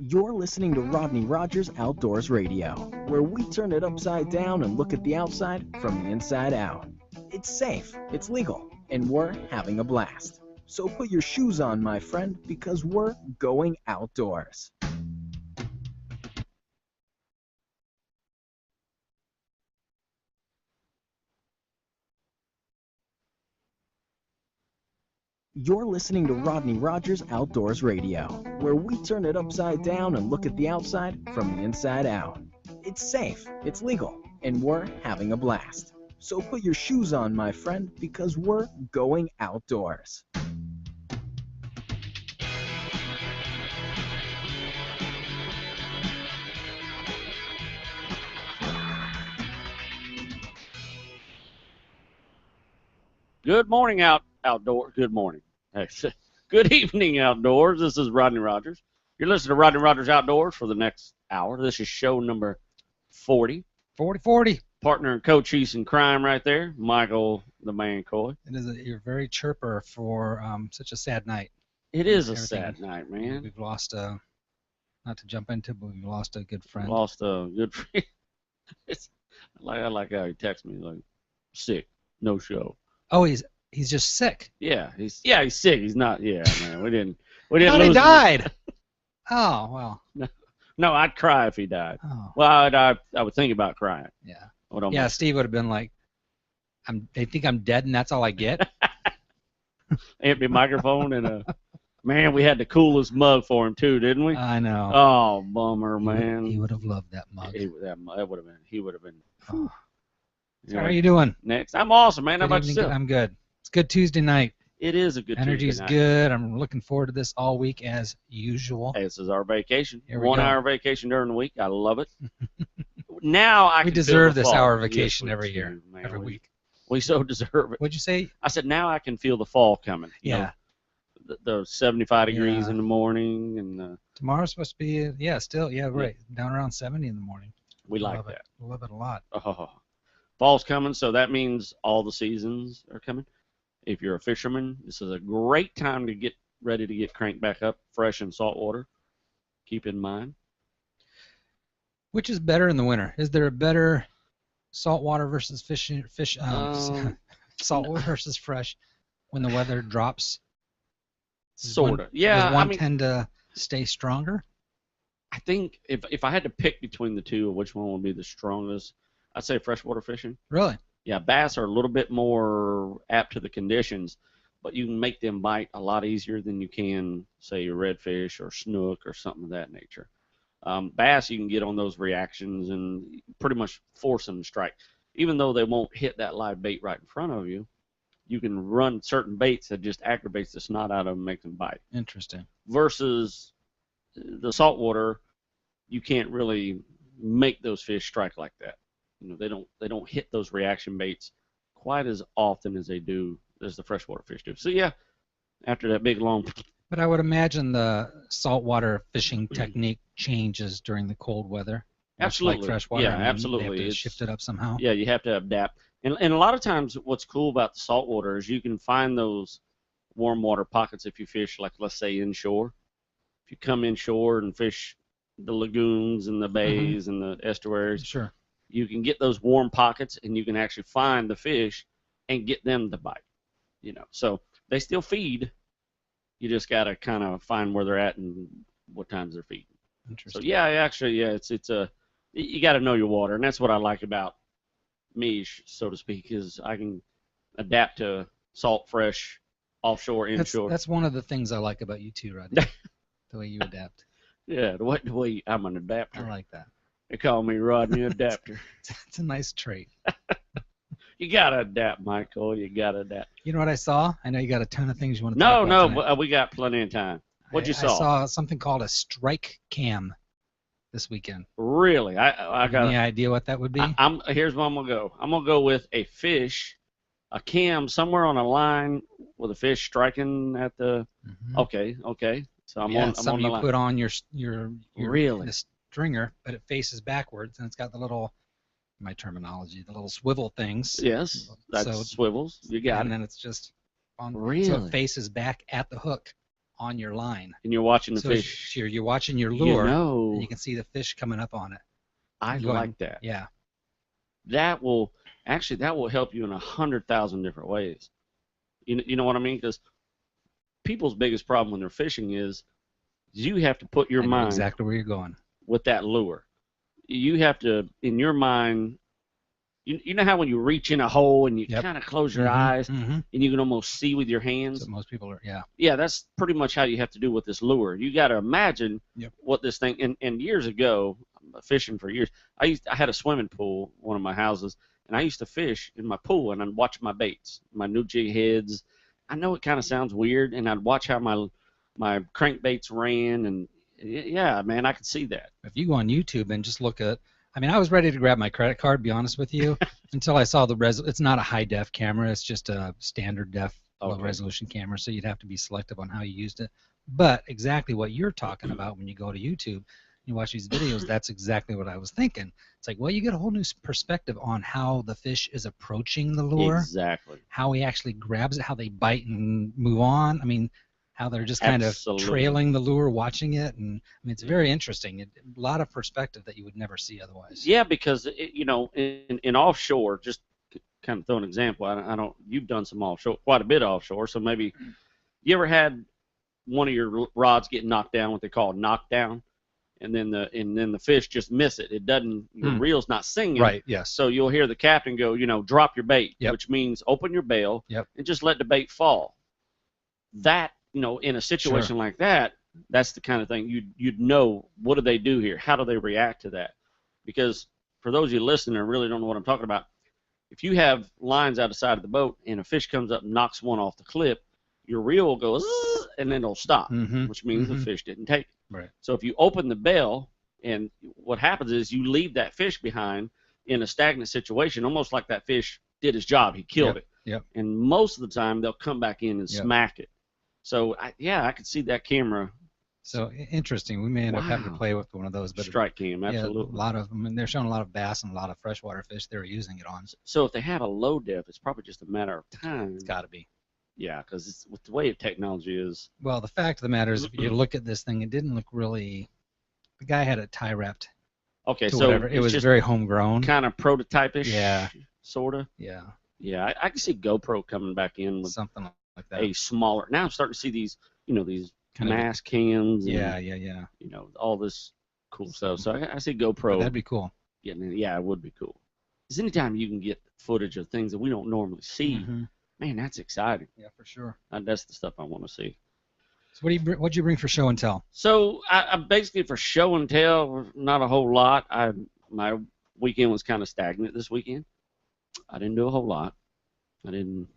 You're listening to Rodney Rogers Outdoors Radio, where we turn it upside down and look at the outside from the inside out. It's safe, it's legal, and we're having a blast. So put your shoes on, my friend, because we're going outdoors. You're listening to Rodney Rogers Outdoors Radio, where we turn it upside down and look at the outside from the inside out. It's safe, it's legal, and we're having a blast. So put your shoes on, my friend, because we're going outdoors. Good morning, outdoors. Good morning. Good evening, outdoors. This is Rodney Rogers. You're listening to Rodney Rogers Outdoors for the next hour. This is show number 40. 40. Partner and co-chief in crime right there, Michael the Man Coy. You're very chirper for such a sad night. It is a sad night, man. We've lost not to jump into, but we've lost a good friend. Lost a good friend. I like how he texts me like, sick, no show. Oh, he's just sick. Yeah, he's sick. He's not. Yeah, man. We didn't lose he him. died. Oh well. No, I'd cry if he died. Oh. Well, I would think about crying. Yeah. Steve would have been like, they think I'm dead and that's all I get. Empty microphone and man, we had the coolest mug for him too, didn't we? I know. Oh, bummer, man. He would have loved that mug. He would have been. Oh. So how are you doing? Next, I'm awesome, man. How about evening. yourself? I'm good. It's a good Tuesday night. It is a good Energy's Tuesday night. good. I'm looking forward to this all week as usual. Hey, this is our vacation. Here we 1 go. hour vacation during the week. I love it. Now I We can deserve feel the this fall. hour of Yes, vacation we every do, year, man. every week. We so deserve it. What'd you say? I said now I can feel the fall coming. You Yeah. know, the 75 degrees Yeah. in the morning, and Tomorrow's supposed to be, right, down around 70 in the morning. we like Love that. it. Love it a lot. Oh, fall's coming, so that means all the seasons are coming. If you're a fisherman, this is a great time to get ready to get cranked back up, fresh and saltwater. Keep in mind. Which is better in the winter? Is there a better saltwater versus saltwater versus fresh when the weather drops? Sort of. Yeah. Does one tend to stay stronger? I think if I had to pick between the two of which one would be the strongest, I'd say freshwater fishing. Really? Yeah, bass are a little bit more apt to the conditions, but you can make them bite a lot easier than you can, say, a redfish or snook or something of that nature. Bass, you can get on those reactions and pretty much force them to strike. Even though they won't hit that live bait right in front of you, you can run certain baits that just aggravates the snot out of them and make them bite. Interesting. Versus the saltwater, you can't really make those fish strike like that. You know, they don't hit those reaction baits quite as often as they do as the freshwater fish do. So yeah, after that big long. But I would imagine the saltwater fishing technique changes during the cold weather. Absolutely. Like freshwater. Yeah, I mean, absolutely. They have to shift it up somehow. Yeah, you have to adapt. And a lot of times what's cool about the saltwater is you can find those warm water pockets if you fish, like, let's say, inshore. If you come inshore and fish the lagoons and the bays and the estuaries, Sure. you can get those warm pockets and you can actually find the fish and get them to bite. You know, so they still feed. You just got to kind of find where they're at and what times they're feeding. Interesting. So yeah, actually, yeah, it's you got to know your water, and that's what I like about me, so to speak, is I can adapt to salt, fresh, offshore, inshore. That's one of the things I like about you too, Rodney. The way you adapt. Yeah, the way I'm an adapter. I like that. They call me Rodney Adapter. It's a nice trait. You gotta adapt, Michael. You gotta adapt. You know what I saw? I know you got a ton of things you want to talk about. No, we got plenty of time. What you saw? I saw something called a strike cam this weekend. Really? I got any idea what that would be? Here's where I'm gonna go. I'm gonna go with a fish, a cam somewhere on a line with a fish striking at the. Okay. So I'm on the something you line. put on your Really? the stringer, but it faces backwards and it's got the little, my terminology, the little swivel things. Yes, that's So- swivels. You got and it. then it's just on. Really? So it faces back at the hook on your line. And you're watching the So fish. you're watching your lure, You and you can see the fish coming up on it. I like that. Yeah. That will help you in 100,000 different ways. You know what I mean? Because people's biggest problem when they're fishing is you have to put your mind exactly where you're going with that lure. You have to, in your mind, you know how when you reach in a hole and you kind of close your eyes and you can almost see with your hands? So most people are, yeah. Yeah, that's pretty much how you have to do with this lure. You got to imagine what this thing, and years ago, fishing for years, I had a swimming pool, one of my houses, and I used to fish in my pool, and I'd watch my baits, my new jig heads. I know it kind of sounds weird, and I'd watch how my crankbaits ran, and yeah, man, I could see that. If you go on YouTube and just look at, I mean, I was ready to grab my credit card, to be honest with you, until I saw it's not a high def camera, it's just a standard def low resolution camera, so you'd have to be selective on how you used it. But exactly what you're talking about when you go to YouTube, you watch these videos, that's exactly what I was thinking. It's like, well, you get a whole new perspective on how the fish is approaching the lure. Exactly. How he actually grabs it, how they bite and move on. I mean, how they're just kind of trailing the lure, watching it. And I mean, it's very interesting. A lot of perspective that you would never see otherwise. Yeah, because, in offshore, just kind of throw an example. I don't, you've done some offshore, quite a bit offshore, so maybe you ever had one of your rods get knocked down, what they call knockdown? And then the fish just miss it. It doesn't. Your reel's not singing. Right. Yes. So you'll hear the captain go, drop your bait, which means open your bail and just let the bait fall. That, in a situation like that, that's the kind of thing you'd know. What do they do here? How do they react to that? Because for those of you listening and really don't know what I'm talking about, if you have lines out the side of the boat and a fish comes up and knocks one off the clip, your reel will go and then it'll stop, which means the fish didn't take it. Right. So if you open the bail, and what happens is you leave that fish behind in a stagnant situation, almost like that fish did his job. He killed it. Yep. And most of the time they'll come back in and smack it. So I could see that camera. So interesting. We may end up having to play with one of those. But strike cam, absolutely. Yeah, a lot of them. I mean, they're showing a lot of bass and a lot of freshwater fish they're using it on. So if they have a low depth, it's probably just a matter of time. It's got to be. Yeah, because with the way technology is. Well, the fact of the matter is, if you look at this thing, it didn't look really. The guy had it tie wrapped. Okay, so whatever. It was very homegrown. Kind of prototype-ish. Yeah. Sort of. Yeah. Yeah, I can see GoPro coming back in with something like that. A smaller. Now I'm starting to see these, these kind mass cams. Yeah. All this cool stuff. So I see GoPro. That'd be cool. Yeah, it would be cool. Because anytime you can get footage of things that we don't normally see. Man, that's exciting. Yeah, for sure. That's the stuff I want to see. So what'd you bring for show and tell? So I basically for show and tell, not a whole lot. My weekend was kind of stagnant this weekend. I didn't do a whole lot. I didn't.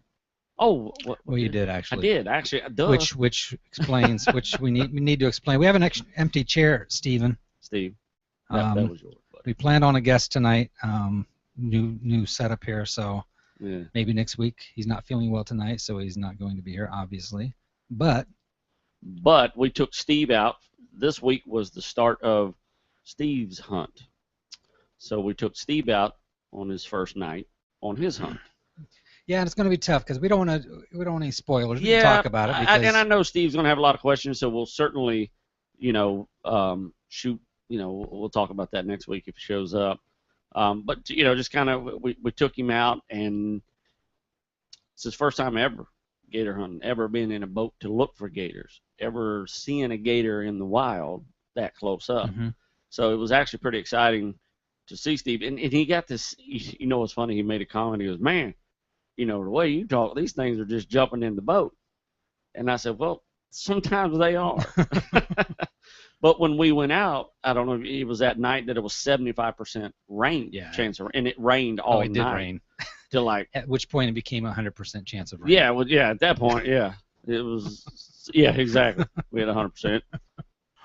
Oh, well, you did actually. I did actually. Duh. Which explains which we need to explain. We have an empty chair, Steve. That was yours. Buddy. We planned on a guest tonight. New setup here, so. Yeah. Maybe next week. He's not feeling well tonight, so he's not going to be here, obviously. But we took Steve out. This week was the start of Steve's hunt. So we took Steve out on his first night on his hunt. Yeah, and it's going to be tough because we don't want any spoilers. We can talk about it. And I know Steve's going to have a lot of questions, so we'll certainly, shoot. We'll talk about that next week if he shows up. But just kind of we took him out, and it's his first time ever gator hunting, ever been in a boat to look for gators, ever seeing a gator in the wild that close up. So it was actually pretty exciting to see Steve, and he got this. What's funny? He made a comment. He goes, "Man, the way you talk, these things are just jumping in the boat." And I said, "Well, sometimes they are." But when we went out, I don't know if it was that night that it was 75% rain chance of rain, and it rained all night. It did rain. Till at which point it became 100% chance of rain. Yeah, at that point, it was, exactly. We had 100%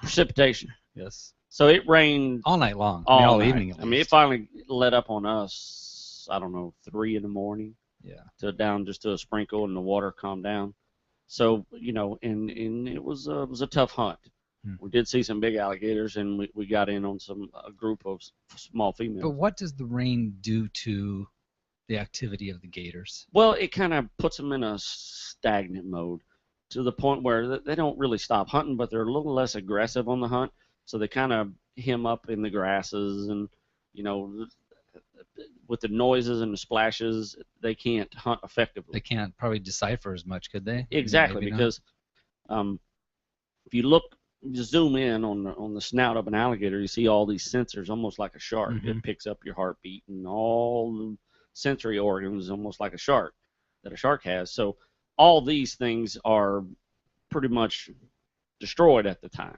precipitation. Yes. So it rained all night long. All evening. I mean, it finally let up on us. I don't know, 3 in the morning. Yeah. To down just to a sprinkle, and the water calmed down. So and it was a tough hunt. We did see some big alligators, and we got in on a group of small females. But what does the rain do to the activity of the gators? Well, it kind of puts them in a stagnant mode. to the point where they don't really stop hunting, but they're a little less aggressive on the hunt. So they kind of hem up in the grasses, and you know, with the noises and the splashes, they can't hunt effectively. They can't probably decipher as much, could they? Exactly, Maybe because if you look, you zoom in on the snout of an alligator, you see all these sensors, almost like a shark. It picks up your heartbeat and all the sensory organs, almost like a shark that a shark has. So all these things are pretty much destroyed at the time.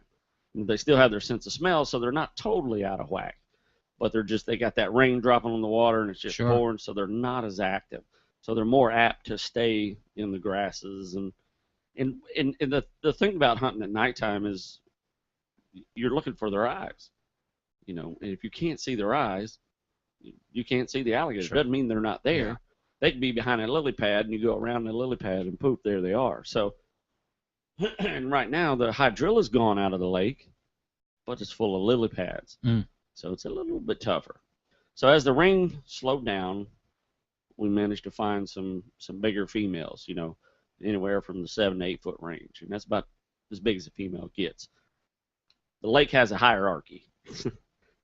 They still have their sense of smell, so they're not totally out of whack. But they got that rain dropping on the water, and it's just pouring, so they're not as active. So they're more apt to stay in the grasses. And the thing about hunting at nighttime is you're looking for their eyes. You know, and if you can't see their eyes, you can't see the alligator. It doesn't mean they're not there. Yeah. They can be behind a lily pad, and you go around the lily pad, and poof, there they are. So, and right now the hydrilla's gone out of the lake, but it's full of lily pads. So it's a little bit tougher. So as the rain slowed down, we managed to find some bigger females, you know, anywhere from the 7 to 8 foot range. And that's about as big as a female gets. The lake has a hierarchy. I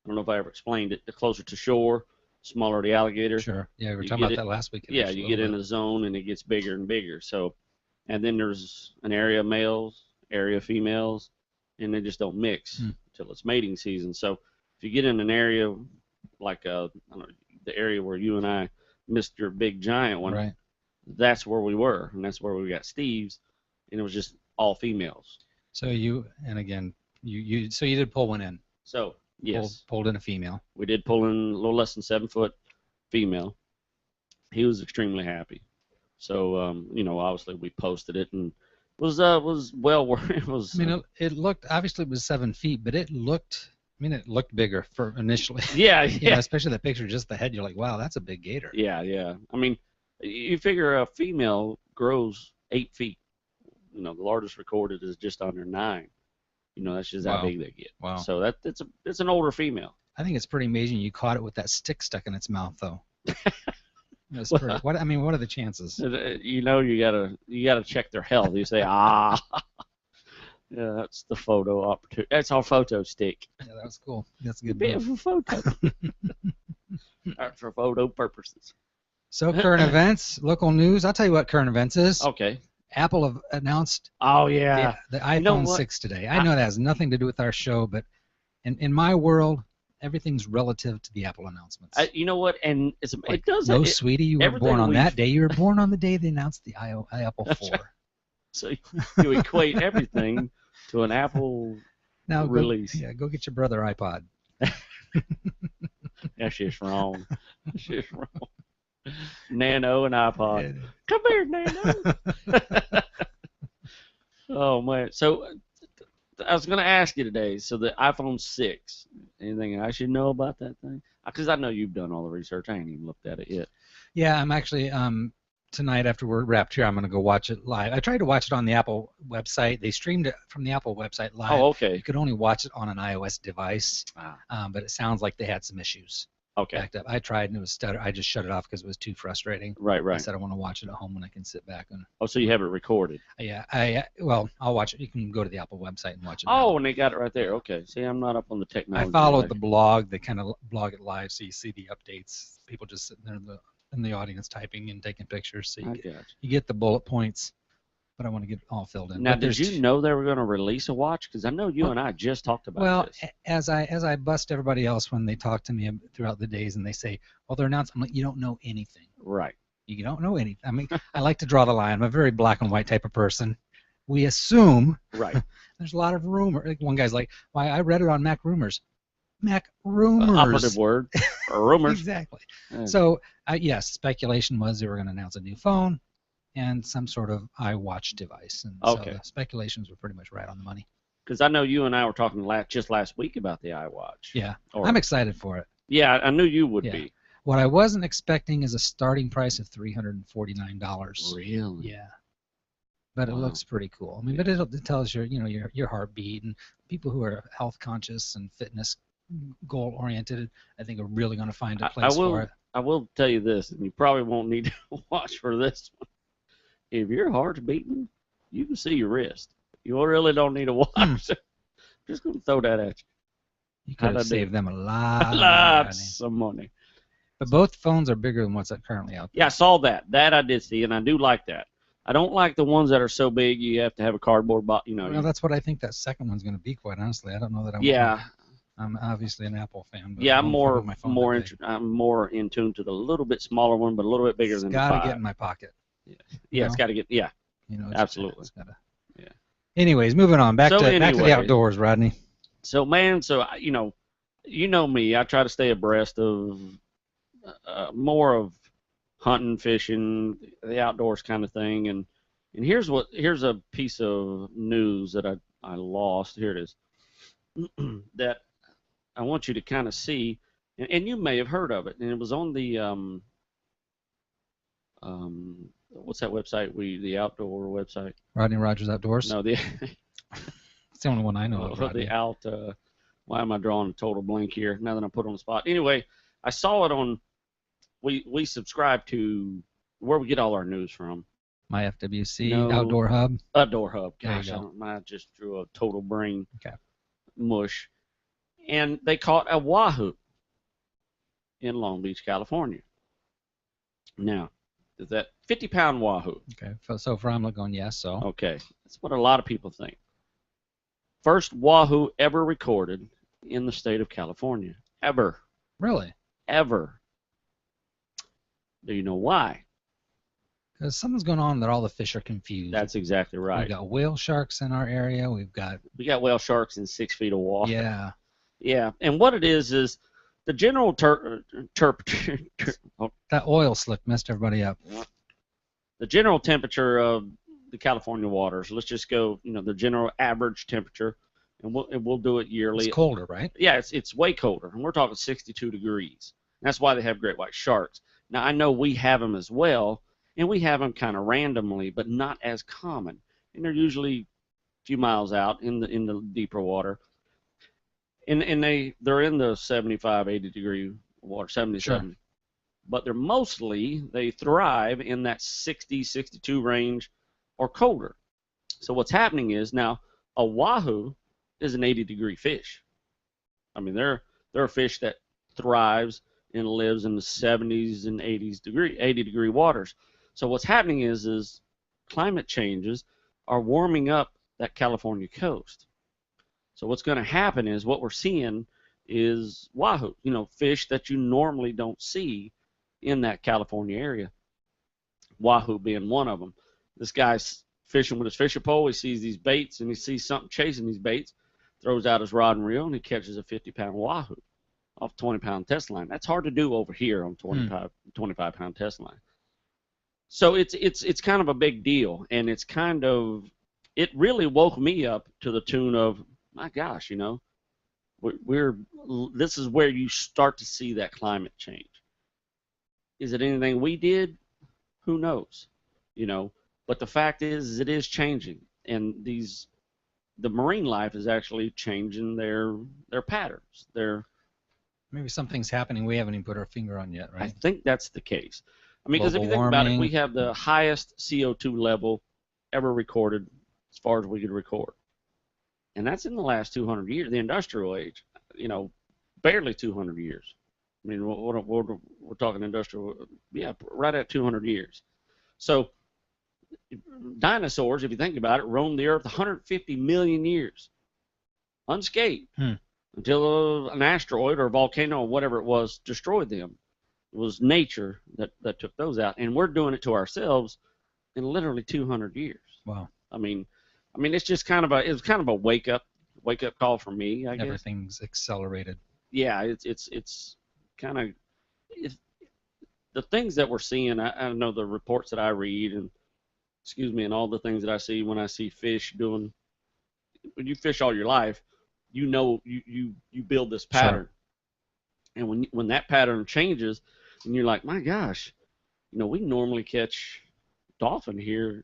don't know if I ever explained it. The closer to shore, smaller the alligator. Sure. Yeah, we were talking about that last week. Yeah, you get in a zone and it gets bigger and bigger. So, and then there's an area of males, area of females, and they just don't mix until it's mating season. So if you get in an area like I don't know, the area where you and I missed your big giant one, right, that's where we were, and that's where we got Steve's, and it was just all females. So you did pull one in. So yes, pulled in a female. We did pull in a little less than 7 foot female. He was extremely happy. So you know, obviously we posted it, and was well worth it. Was, I mean, it looked, obviously it was 7 feet, but it looked bigger for initially. Yeah, you know, especially the picture, just the head. You're like, wow, that's a big gator. Yeah. I mean, you figure a female grows 8 feet. You know, the largest recorded is just under 9. You know, that's just how big they get. Wow. So it's an older female. I think it's pretty amazing you caught it with that stick stuck in its mouth, though. That's pretty, what are the chances? You know, you gotta check their health. You say, yeah, that's the photo opportunity. That's our photo stick. Yeah, that was cool. That's a good bit of a photo. For photo purposes. So current events, local news. I'll tell you what current events is. Okay. Apple have announced the iPhone 6 today. I know that has nothing to do with our show, but in my world, everything's relative to the Apple announcements. You know what? And it does. No, sweetie, you were born on that day. You were born on the day they announced the Apple 4. Right. So you equate everything to an Apple release. Go get your brother iPod. That's just wrong. That's just wrong. Nano and iPod. Come here, Nano. Oh man. So I was going to ask you today. So the iPhone 6. Anything I should know about that thing? Because I know you've done all the research. I ain't even looked at it yet. Yeah, I'm actually tonight after we're wrapped here, I'm going to go watch it live. I tried to watch it on the Apple website. They streamed it from the Apple website live. Oh, okay. You could only watch it on an iOS device, but it sounds like they had some issues. Okay. Backed up. I tried and it was stutter. I just shut it off because it was too frustrating. Right. I said I want to watch it at home when I can sit back and. Oh, so you have it recorded? Yeah. I'll watch it. You can go to the Apple website and watch it. Oh, and they got it right there. Okay. See, I'm not up on the technology. I followed the blog. They kind of blog it live, so you see the updates. People just sitting there in the audience typing and taking pictures, so you get the bullet points. But I want to get it all filled in. Now, did you know they were going to release a watch? Because I know you and I just talked about this. Well, as I bust everybody else when they talk to me throughout the days and they say, well, they're announced, I'm like, you don't know anything. Right. You don't know anything. I mean, I like to draw the line. I'm a very black and white type of person. We assume. Right. There's a lot of rumor. Like one guy's like, why, I read it on Mac Rumors. Mac Rumors. Operative word. Or rumors. Exactly. So, yes, speculation was they were going to announce a new phone and some sort of iWatch device. And so the speculations were pretty much right on the money. Because I know you and I were talking just last week about the iWatch. Yeah, I'm excited for it. Yeah, I knew you would be. What I wasn't expecting is a starting price of $349. Really? Yeah. But it looks pretty cool. I mean, but it tells your heartbeat, and people who are health conscious and fitness goal oriented, I think are really going to find a place for it. I will tell you this, and you probably won't need to watch for this one. If your heart's beating, you can see your wrist. You really don't need a watch. Just going to throw that at you. You could have saved them a lot of Lots of money. But both phones are bigger than what's currently out there. Yeah, I saw that. That I did see, and I do like that. I don't like the ones that are so big you have to have a cardboard box. Well, that's what I think that second one's going to be. Quite honestly, I don't know that I'm obviously an Apple fan. But yeah, I'm more in tune to the little bit smaller one, but a little bit bigger than the 5. It's got to get in my pocket. Yeah, it's got to get. Yeah, absolutely. It's gotta. Yeah. Anyways, moving on back to the outdoors, Rodney. So man, you know me. I try to stay abreast of more of hunting, fishing, the outdoors kind of thing. And here's a piece of news that I lost. Here it is. That I want you to kind of see, and you may have heard of it. And it was on the what's that website? The outdoor website. Rodney Rogers Outdoors. No, it's the only one I know of. Rodney. Why am I drawing a total blank here? Now that I'm put on the spot. Anyway, I saw it on. We subscribe to where we get all our news from. My FWC Outdoor Hub. Outdoor Hub. Gosh, I just drew a total brain mush. And they caught a wahoo in Long Beach, California. Now, is that 50-pound wahoo? Okay, so far I'm going yes. So. Okay, that's what a lot of people think. First wahoo ever recorded in the state of California. Ever. Really? Ever. Do you know why? Because something's going on that all the fish are confused. That's exactly right. We've got whale sharks in our area. We got whale sharks in 6 feet of water. Yeah. Yeah, and what it is the general that oil slick messed everybody up. The general temperature of the California waters. Let's just go, the general average temperature, and we'll do it yearly. It's colder, right? Yeah, it's way colder, and we're talking 62 degrees. That's why they have great white sharks. Now, I know we have them as well, and we have them kind of randomly, but not as common. And they're usually a few miles out in the deeper water. And they're in the 75, 80 degree water, 77. Sure. But they thrive in that 60, 62 range or colder. So what's happening is now a wahoo is an 80 degree fish. I mean, they're a fish that thrives and lives in the 70s and 80 degree waters. So what's happening is climate changes are warming up that California coast. So what's going to happen is what we're seeing is wahoo, fish that you normally don't see in that California area. Wahoo being one of them. This guy's fishing with his fishing pole. He sees these baits and he sees something chasing these baits, throws out his rod and reel, and he catches a 50-pound wahoo off 20-pound test line. That's hard to do over here on 25-pound test line. So it's kind of a big deal, and it really woke me up to the tune of, my gosh, this is where you start to see that climate change. Is it anything we did? Who knows? But the fact is it is changing, and the marine life is actually changing their patterns. Maybe something's happening we haven't even put our finger on yet, right? I think that's the case. I mean, because if you think about it, we have the highest CO2 level ever recorded as far as we could record. And that's in the last 200 years, the industrial age, barely 200 years. I mean, we're talking industrial, right at 200 years. So dinosaurs, if you think about it, roamed the earth 150 million years unscathed until an asteroid or a volcano or whatever it was destroyed them. It was nature that took those out, and we're doing it to ourselves in literally 200 years. Wow. I mean, it's just kind of a wake up call for me, I guess. Everything's accelerated. Yeah, it's kind of the things that we're seeing. I know the reports that I read and all the things that I see when I see fish doing. When you fish all your life, you build this pattern, sure. And when that pattern changes, and you're like, my gosh, we normally catch dolphin here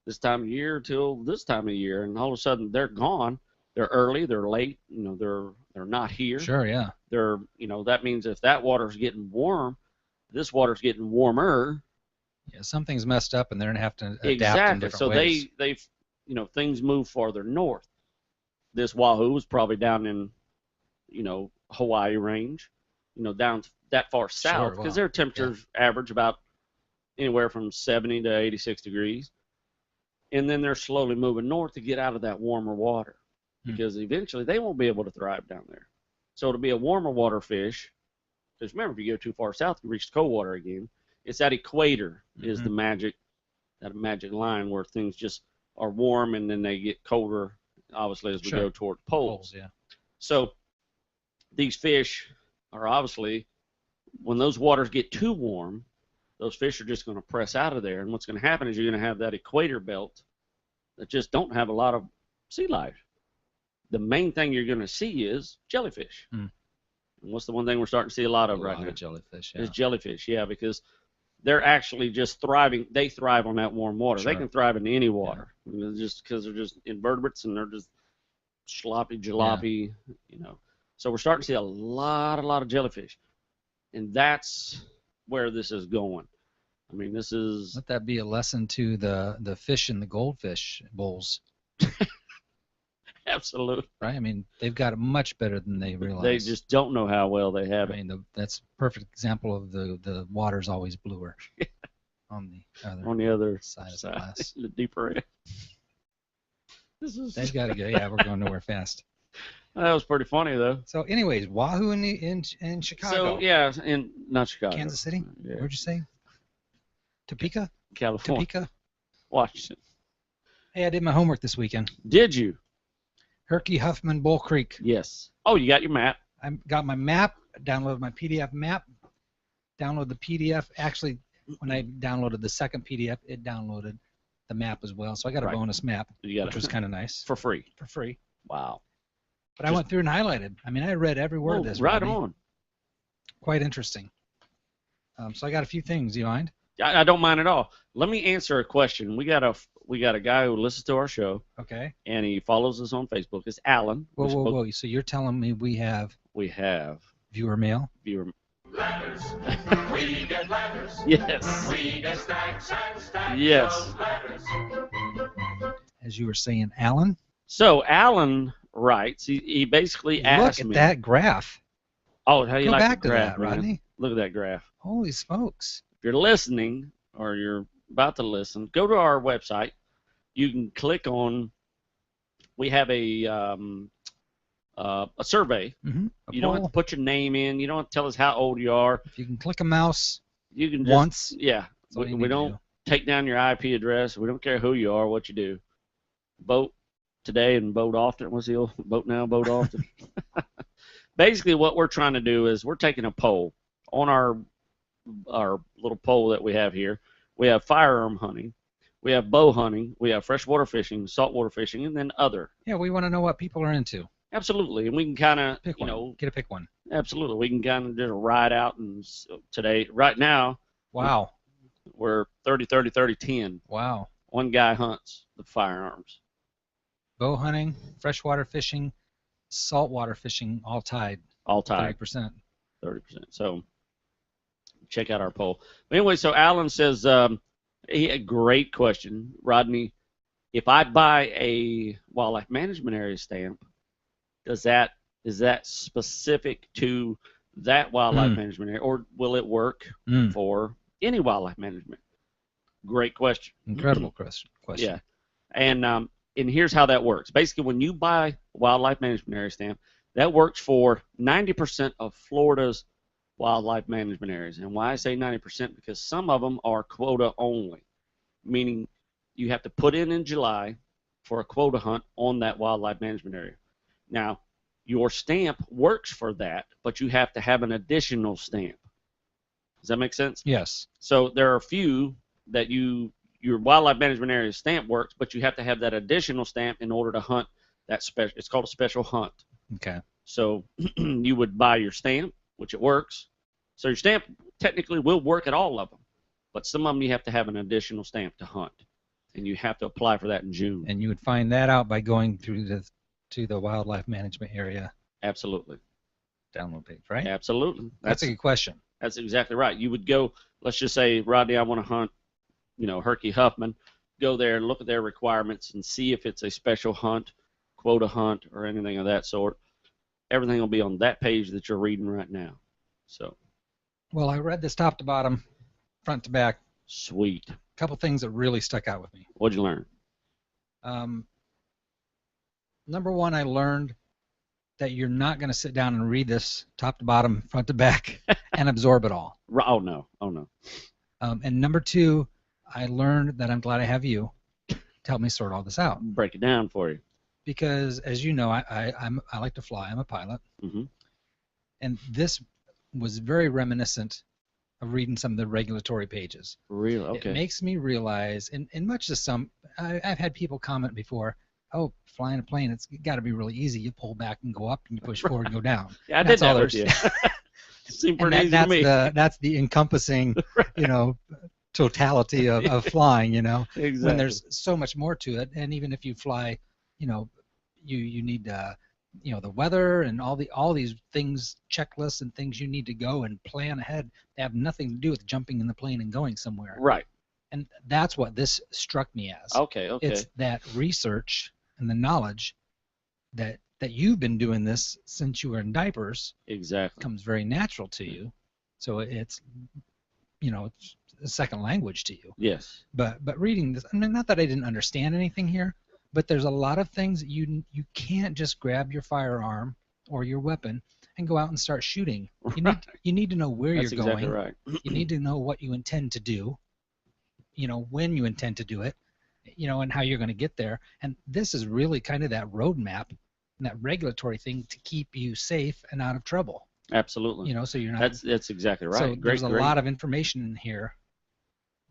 this time of year till this time of year, and all of a sudden they're gone. They're early, they're late, they're not here. Sure, yeah. They're, that means if that water's getting warm, this water's getting warmer. Yeah, something's messed up, and they're gonna have to adapt in different ways. So things move farther north. This wahoo was probably down in, Hawaii range, down that far south, Sure, because wow. their temperatures average about anywhere from 70 to 86 degrees. And then they're slowly moving north to get out of that warmer water, because eventually they won't be able to thrive down there. So it'll be a warmer water fish, because remember, if you go too far south, you reach the cold water again. It's that equator is the magic line where things just are warm and then they get colder, obviously, as we go toward the poles. Yeah. So these fish are obviously, when those waters get too warm, those fish are just going to press out of there. And what's going to happen is you're going to have that equator belt that just don't have a lot of sea life. The main thing you're going to see is jellyfish. And what's the one thing we're starting to see a lot of right now? Jellyfish, Is jellyfish, because they're actually just thriving. They thrive on that warm water. Sure. They can thrive in any water, just because they're just invertebrates and they're just sloppy, jalopy, So we're starting to see a lot of jellyfish, and that's where this is going. I mean, this is. Let that be a lesson to the fish in the goldfish bowls. Absolutely. Right? I mean, they've got it much better than they realize. They just don't know how well they have it. I mean, that's a perfect example of the water's always bluer on the other side of the glass. The deeper end. They've got to go. Yeah, we're going nowhere fast. That was pretty funny, though. So, anyways, wahoo in Chicago. So, not Chicago. Kansas City? Yeah. Where'd you say? Topeka? California. Topeka? Washington. Hey, I did my homework this weekend. Did you? Herky Huffman Bull Creek. Yes. Oh, you got your map. I got my map, downloaded my PDF map, downloaded the PDF. Actually, when I downloaded the second PDF, it downloaded the map as well. So I got a bonus map, which was kind of nice. For free. For free. Wow. But I went through and highlighted. I mean, I read every word of this. Right Rodney. on. Quite interesting. So I got a few things. Do you mind? I don't mind at all. Let me answer a question. We got a guy who listens to our show. Okay. And he follows us on Facebook. It's Alan. Whoa. So you're telling me we have viewer mail? Letters. We get letters. Yes. We get stacks and stacks Yes. of letters. As you were saying, Alan? So Alan writes, he basically asked me. Look at that graph. Oh, how do you Go like back the graph, to that, Rodney. man? Look at that graph. Holy smokes. If you're listening or you're about to listen, go to our website. You can click on, we have a survey. Mm-hmm. You don't have to put your name in. You don't have to tell us how old you are. If you can click a mouse you can just, once. Yeah. We don't take down your IP address. We don't care who you are, what you do. Vote today and vote often. What's the old vote now, vote often? Basically, what we're trying to do is we're taking a poll on our little poll that we have here. We have firearm hunting, we have bow hunting, we have freshwater fishing, saltwater fishing, and then other. Yeah, we want to know what people are into. Absolutely, and we can kind of, Get to pick one. Absolutely, we can kind of just ride out, and today, right now, wow, we're 30-30-30-10. Wow. One guy hunts the firearms. Bow hunting, freshwater fishing, saltwater fishing, all tied. All tied. 30%. 30%. So check out our poll. But anyway, so Alan says, a great question, Rodney. If I buy a wildlife management area stamp, is that specific to that wildlife management area, or will it work for any wildlife management? Great question. Incredible question. Yeah, and here's how that works. Basically, when you buy a wildlife management area stamp, that works for 90% of Florida's wildlife management areas. And why I say 90%? Because some of them are quota only, meaning you have to put in July for a quota hunt on that wildlife management area. Now, your stamp works for that, but you have to have an additional stamp. Does that make sense? Yes. So there are a few that your wildlife management area stamp works, but you have to have that additional stamp in order to hunt that special. It's called a special hunt. Okay. So you would buy your stamp, which it works. So your stamp technically will work at all of them, but some of them you have to have an additional stamp to hunt, and you have to apply for that in June. And you would find that out by going through to the wildlife management area. Absolutely. Download page, right? Absolutely. That's a good question. That's exactly right. You would go, let's just say, Rodney, I want to hunt, Herky Huffman. go there and look at their requirements and see if it's a special hunt, quota hunt, or anything of that sort. Everything will be on that page that you're reading right now. So. Well, I read this top to bottom, front to back. Sweet. A couple things that really stuck out with me. What'd you learn? Number one, I learned that you're not going to sit down and read this top to bottom, front to back, and absorb it all. Oh, no. Oh, no. And number two, I learned that I'm glad I have you to help me sort all this out. Break it down for you. Because, as you know, I like to fly. I'm a pilot. Mm-hmm. And this was very reminiscent of reading some of the regulatory pages. Really? Okay. It makes me realize, and much as I've had people comment before, oh, flying a plane, it's got to be really easy. You pull back and go up, and you push forward and go down. Yeah, I did that with you. Seemed pretty easy to me. That's the encompassing, totality of flying, Exactly. When there's so much more to it. And even if you fly, you need the weather and all these things, checklists and things you need to go and plan ahead. They have nothing to do with jumping in the plane and going somewhere. Right. And that's what this struck me as. Okay. It's that research and the knowledge that you've been doing this since you were in diapers. Exactly. Comes very natural to you. So it's it's a second language to you. Yes. But reading this, I mean, not that I didn't understand anything here, but there's a lot of things that you can't just grab your firearm or your weapon and go out and start shooting. You need to know where That's you're going. exactly right. You need to know what you intend to do. When you intend to do it, and how you're going to get there. And this is really kind of that roadmap and that regulatory thing to keep you safe and out of trouble. Absolutely. So you're not. That's exactly right. So Great, there's a lot of information in here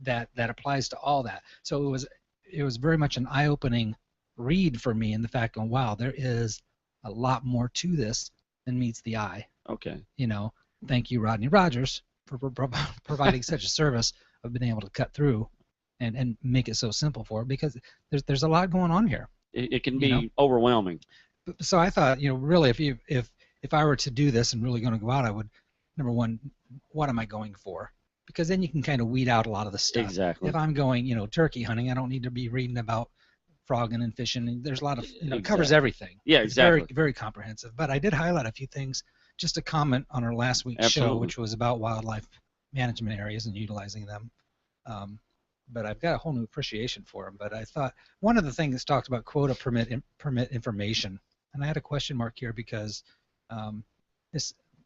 that applies to all that. So it was very much an eye-opening read for me in the fact of, wow, there is a lot more to this than meets the eye. Okay. Thank you, Rodney Rogers, for providing such a service of being able to cut through and make it so simple for it, because there's a lot going on here. It can be overwhelming. So I thought, really, if I were to do this and really going to go out, I would, number one, what am I going for? Because then you can kind of weed out a lot of the stuff. Exactly. If I'm going, turkey hunting, I don't need to be reading about frogging and fishing. And there's a lot of, it covers everything. Yeah, exactly. It's very, very comprehensive. But I did highlight a few things just to comment on our last week's show, which was about wildlife management areas and utilizing them. But I've got a whole new appreciation for them. But I thought one of the things talked about quota permit information, and I had a question mark here because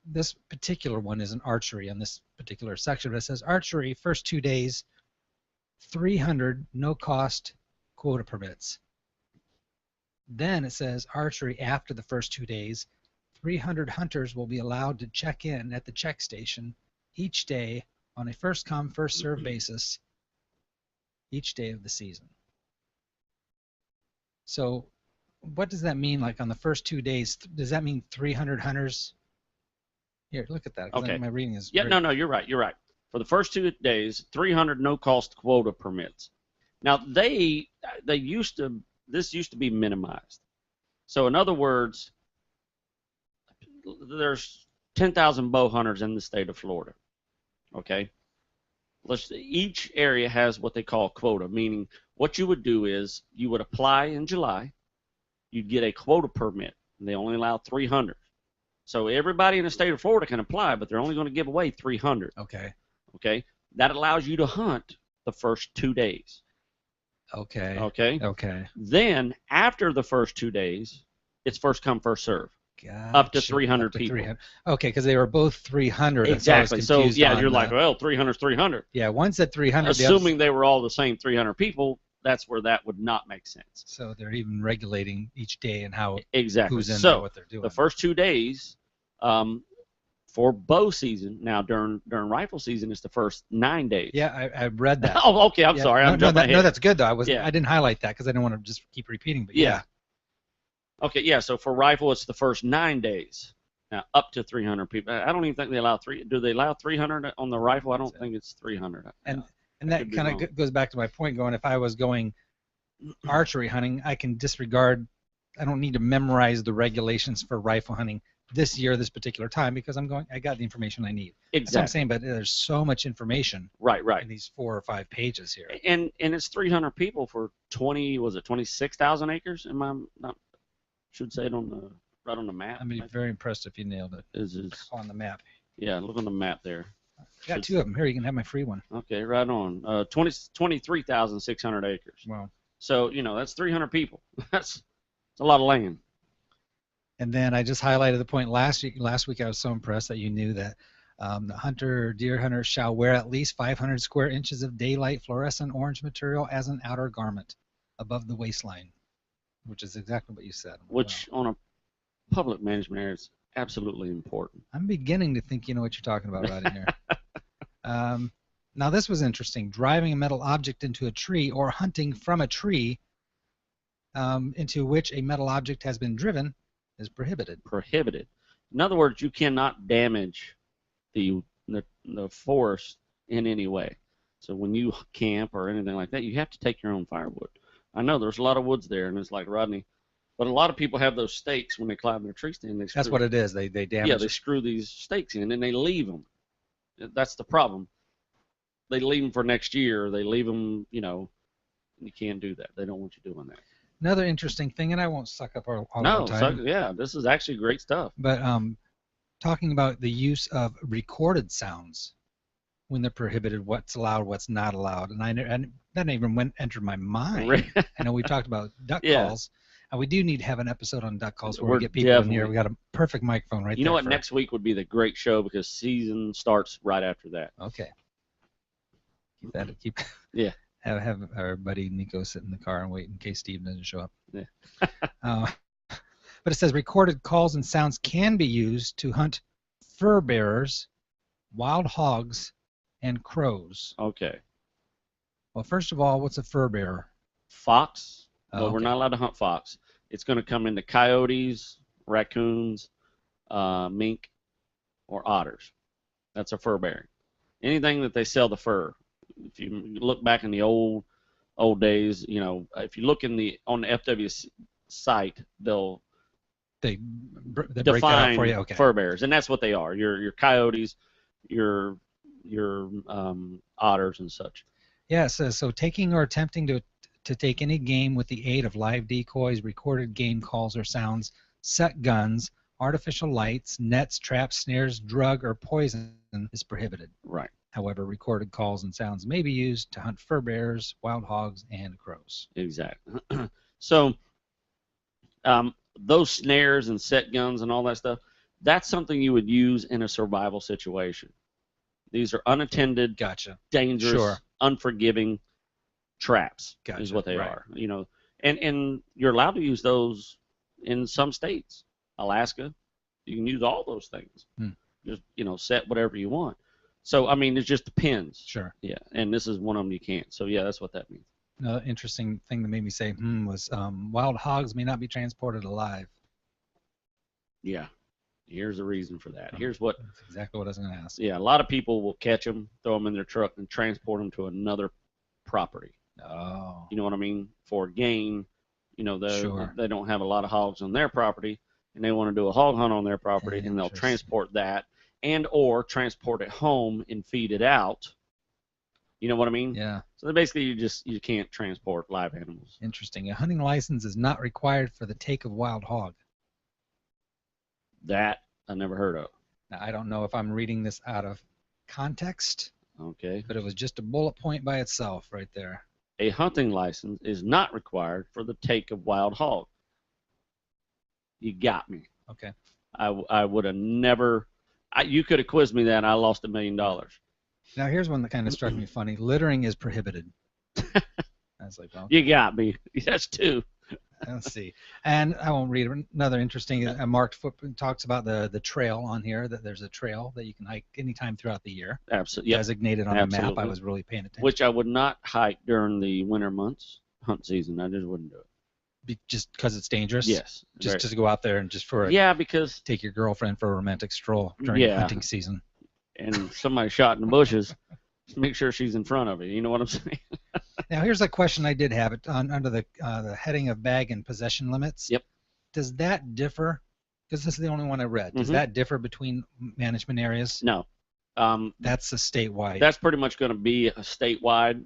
this particular one is an archery on this particular section. But it says archery first 2 days, 300 no-cost quota permits. Then it says archery after the first 2 days, 300 hunters will be allowed to check in at the check station each day on a first-come, first-served basis each day of the season. So what does that mean, like on the first 2 days? Does that mean 300 hunters? Here, look at that. Okay. My reading is... Yeah, no, you're right. You're right. For the first 2 days, 300 no-cost quota permits. Now, this used to be minimized. So in other words, there's 10,000 bow hunters in the state of Florida. Okay? Each area has what they call quota, meaning what you would do is you would apply in July, you'd get a quota permit, and they only allow 300. So everybody in the state of Florida can apply, but they're only going to give away 300. Okay. Okay? That allows you to hunt the first 2 days. Okay. Okay? Okay. Then, after the first 2 days, it's first come, first serve. Gotcha. Up to 300 people. 300. Okay, because they were both 300. Exactly. So, yeah, you're like, well, 300 is 300. Yeah, one said 300. Assuming they were all the same 300 people, that's where that would not make sense. So they're even regulating each day and how exactly. Who's in there, what they're doing. The first 2 days for bow season, now during rifle season, it's the first 9 days. Yeah, I read that. Oh, okay. I'm sorry. I'm jumping ahead. No, that's good though. I didn't highlight that because I didn't want to just keep repeating. But yeah. Okay, yeah. So for rifle, it's the first 9 days. Now up to 300 people. I don't even think they allow Do they allow 300 on the rifle? I don't think it's 300. And that kind of goes back to my point. If I was going archery hunting, I can disregard. I don't need to memorize the regulations for rifle hunting. this year, this particular time, because I got the information I need. That's what I'm Exactly. saying, but there's so much information Right. in these 4 or 5 pages here. And it's 300 people for 26,000 acres? Am I not? Should say it on the right on the map. I'd be very impressed if you nailed it Is on the map. yeah? Look on the map there. I got 2 of them. Here, you can have my free one. Okay, right on. 23,600 acres. Wow. So that's 300 people. That's a lot of land. And then I just highlighted the point last week. Last week I was so impressed that you knew that the deer hunter shall wear at least 500 square inches of daylight fluorescent orange material as an outer garment above the waistline, which is exactly what you said. Which on a public management area is absolutely important. I'm beginning to think you know what you're talking about right in here. Now this was interesting. Driving a metal object into a tree or hunting from a tree into which a metal object has been driven is prohibited. Prohibited. In other words, you cannot damage the forest in any way. So when you camp or anything like that, you have to take your own firewood. I know there's a lot of woods there, and it's like Rodney, but a lot of people have those stakes when they climb their tree stand. That's what it is. They damage. Yeah, they screw these stakes in and they leave them. That's the problem. They leave them for next year. They leave them, you can't do that. They don't want you doing that. Another interesting thing, and I won't suck up all No, our time. yeah, this is actually great stuff. But talking about the use of recorded sounds when they're prohibited, what's allowed, what's not allowed, and that even entered my mind. I know we talked about duck calls, and we do need to have an episode on duck calls where we get people in here. We got a perfect microphone right there. You know what? Next week would be the great show because season starts right after that. Okay. Keep Yeah. Have our buddy Nico sit in the car and wait in case Steve doesn't show up. Yeah. But it says recorded calls and sounds can be used to hunt fur bearers, wild hogs, and crows. Okay. Well, first of all, what's a fur bearer? Fox. Oh, Well, we're okay. not allowed to hunt fox. It's going to come into coyotes, raccoons, mink, or otters. That's a fur bearer. Anything that they sell the fur. If you look back in the old days, if you look on the FW site, they'll They break that define out for you. Okay. fur bearers, and that's what they are. Your coyotes, your otters and such. Yeah. So taking or attempting to take any game with the aid of live decoys, recorded game calls or sounds, set guns, artificial lights, nets, traps, snares, drug, or poison is prohibited. Right. However, recorded calls and sounds may be used to hunt fur bearers, wild hogs, and crows. Exactly. So those snares and set guns and all that stuff, that's something you would use in a survival situation. These are unattended, Gotcha. dangerous, Sure. unforgiving traps is Gotcha, what they right. are. And you're allowed to use those in some states. Alaska, you can use all those things. Just set whatever you want. So it just depends. Sure. Yeah, and this is one of them you can't. So yeah, that's what that means. Another interesting thing that made me say was wild hogs may not be transported alive. Yeah. Here's the reason for that. Here's what. That's exactly what I was going to ask. Yeah, a lot of people will catch them, throw them in their truck, and transport them to another property. Oh. You know what I mean? For gain. Sure. They don't have a lot of hogs on their property, and they want to do a hog hunt on their property, and they'll Interesting. transport that and or transport it home and feed it out. You know what I mean? Yeah. So basically, you can't transport live animals. Interesting. A hunting license is not required for the take of wild hog. That I never heard of. Now, I don't know if I'm reading this out of context, Okay. but it was just a bullet point by itself right there. A hunting license is not required for the take of wild hog. You got me. Okay. I would have never. You could have quizzed me that, and I lost $1 million. Now, here's one that kind of struck me funny. Littering is prohibited. I was like, well, You got me. That's two. let's see. And I won't read it. Another interesting, a marked footprint talks about the trail on here, that there's a trail that you can hike anytime throughout the year. Absolutely. Yep. Designated on the map. I Absolutely. was really paying attention. Which I would not hike during the winter months, hunt season. I just wouldn't do it. Just because it's dangerous? Yes. Just to go out there and just for Yeah, because take your girlfriend for a romantic stroll during Yeah. hunting season. and somebody shot in the bushes, just make sure she's in front of you. You know what I'm saying? Now, here's a question I did have it under the heading of bag and possession limits. Yep. Does that differ Because this is the only one I read. Does that differ between management areas? No. That's a statewide. That's pretty much going to be a statewide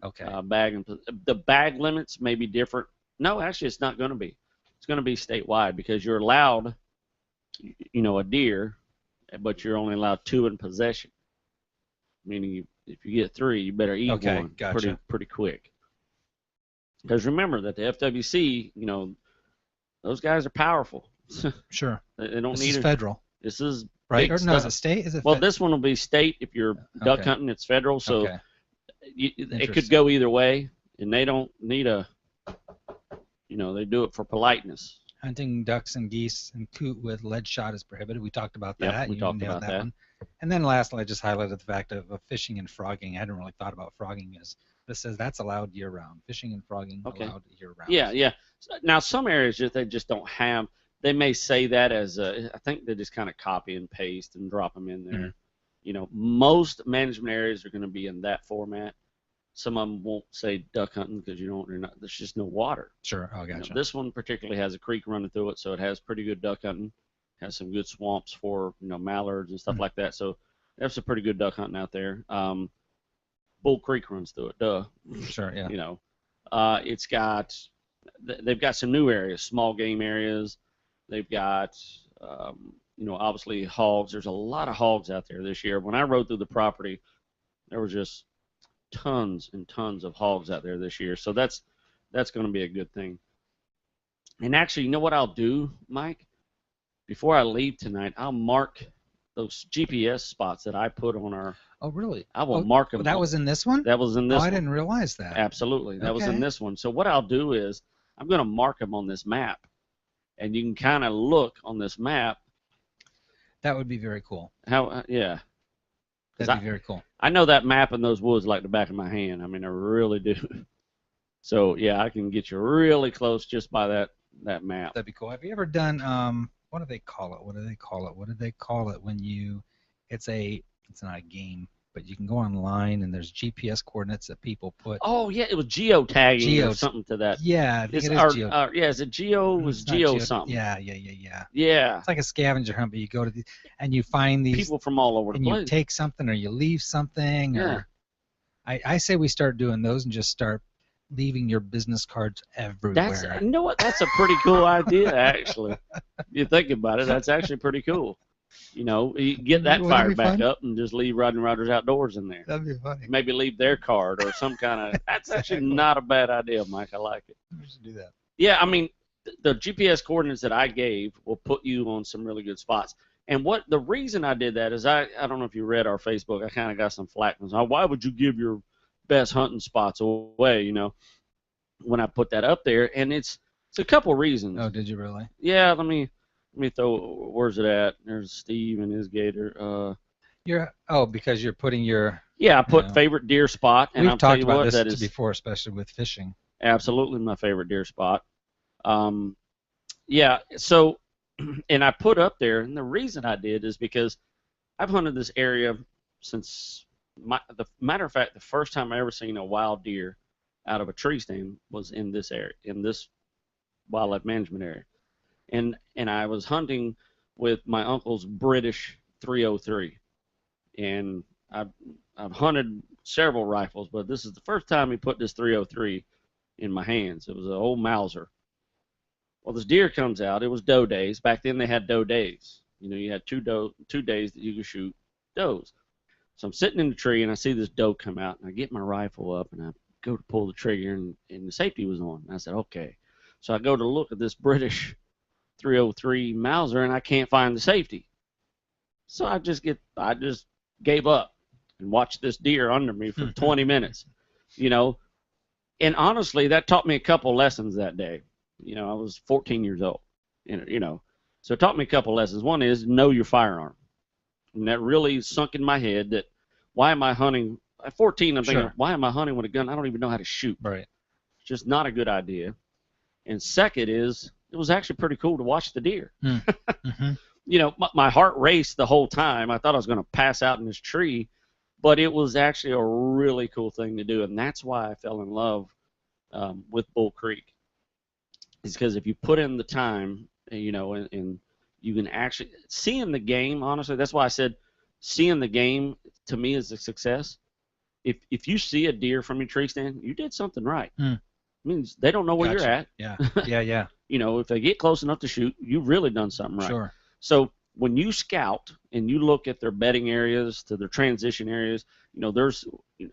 bag. And the bag limits may be different. No, actually, it's not going to be. It's going to be statewide because you're allowed, a deer, but you're only allowed 2 in possession. Meaning, if you get 3, you better eat one pretty quick. Because remember that the FWC, those guys are powerful. Sure. They don't this need is federal. This is right. Or no, stuff. is it state? Is it? Well, this one will be state. If you're duck hunting, it's federal. So it could go either way, and they don't need they do it for politeness. Hunting ducks and geese and coot with lead shot is prohibited. We talked about that. Yep, we talked about that. One. And then lastly, I just highlighted the fact of fishing and frogging. I hadn't really thought about frogging as this says that's allowed year-round. Fishing and frogging allowed year-round. Yeah. Now, some areas they just don't have. They may say that as I think they just kind of copy and paste and drop them in there. Most management areas are going to be in that format. Some of them won't say duck hunting because there's just no water. Sure. Oh, gotcha. This one particularly has a creek running through it, so it has pretty good duck hunting. Has some good swamps for mallards and stuff like that. So there's some pretty good duck hunting out there. Bull Creek runs through it. Duh. Sure. Yeah. They've got some new areas, small game areas. They've got obviously hogs. There's a lot of hogs out there this year. When I rode through the property, there was just tons and tons of hogs out there this year. So that's going to be a good thing. And actually, you know what I'll do, Mike? Before I leave tonight, I'll mark those GPS spots that I put on our. Oh, really? I will mark them. That was in this one? That was in this one. I didn't realize that. Absolutely. That was in this one. So what I'll do is I'm going to mark them on this map. And you can kind of look on this map. That would be very cool. Yeah. That'd be very cool. I know that map in those woods like the back of my hand. I mean, I really do. So, yeah, I can get you really close just by that map. That'd be cool. Have you ever done, what do they call it? What do they call it when it's not a game, but you can go online and there's GPS coordinates that people put. Oh, yeah, it was geotagging or something to that. Yeah, I think it is geo. Is it geo? Was geo something? Yeah. Yeah. It's like a scavenger hunt, but you go to and you find these people from all over the place. And you take something or you leave something. Yeah. Or I say we start doing those and just start leaving your business cards everywhere. You know what? That's a pretty cool idea, actually. You think about it, that's actually pretty cool. You get that fired back up and just leave Rodney Rogers Outdoors in there. That'd be funny. Maybe leave their card or some kind of. That's actually not a bad idea, Mike. I like it. We should do that. Yeah, I mean, the GPS coordinates that I gave will put you on some really good spots. And the reason I did that is I don't know if you read our Facebook. I kind of got some flack. Why would you give your best hunting spots away? When I put that up there, and it's a couple reasons. Oh, did you really? Yeah, let me throw. Where's it at? There's Steve and his Gator. Because you're putting your. Yeah, I put favorite deer spot, and we've I'll tell talked you about what, this that is before, especially with fishing. Absolutely, my favorite deer spot. Yeah. So, and I put up there, and the reason I did is because I've hunted this area since the matter of fact, the first time I ever seen a wild deer out of a tree stand was in this area, in this wildlife management area. And I was hunting with my uncle's British 303. And I've hunted several rifles, but this is the first time he put this 303 in my hands. It was an old Mauser. Well, this deer comes out. It was doe days. Back then they had doe days. You had 2 days that you could shoot does. So I'm sitting in the tree, and I see this doe come out, and I get my rifle up, and I go to pull the trigger, and the safety was on. And I said, okay. So I go to look at this British 303 Mauser, and I can't find the safety. So I just gave up and watched this deer under me for 20 minutes, And honestly, that taught me a couple lessons that day. I was 14 years old, So it taught me a couple lessons. One is know your firearm. And that really sunk in my head that why am I hunting? At 14, I'm thinking, why am I hunting with a gun? I don't even know how to shoot. Right. It's just not a good idea. And second is it was actually pretty cool to watch the deer. Mm-hmm. My heart raced the whole time. I thought I was going to pass out in this tree, but it was actually a really cool thing to do, and that's why I fell in love with Bull Creek. It's because if you put in the time, and You can actually seeing the game. Honestly, that's why I said seeing the game to me is a success. If you see a deer from your tree stand, you did something right. It means they don't know where you're at. Yeah. Yeah. You know, if they get close enough to shoot, you've really done something right. Sure. So when you scout and you look at their bedding areas to their transition areas, you know, there's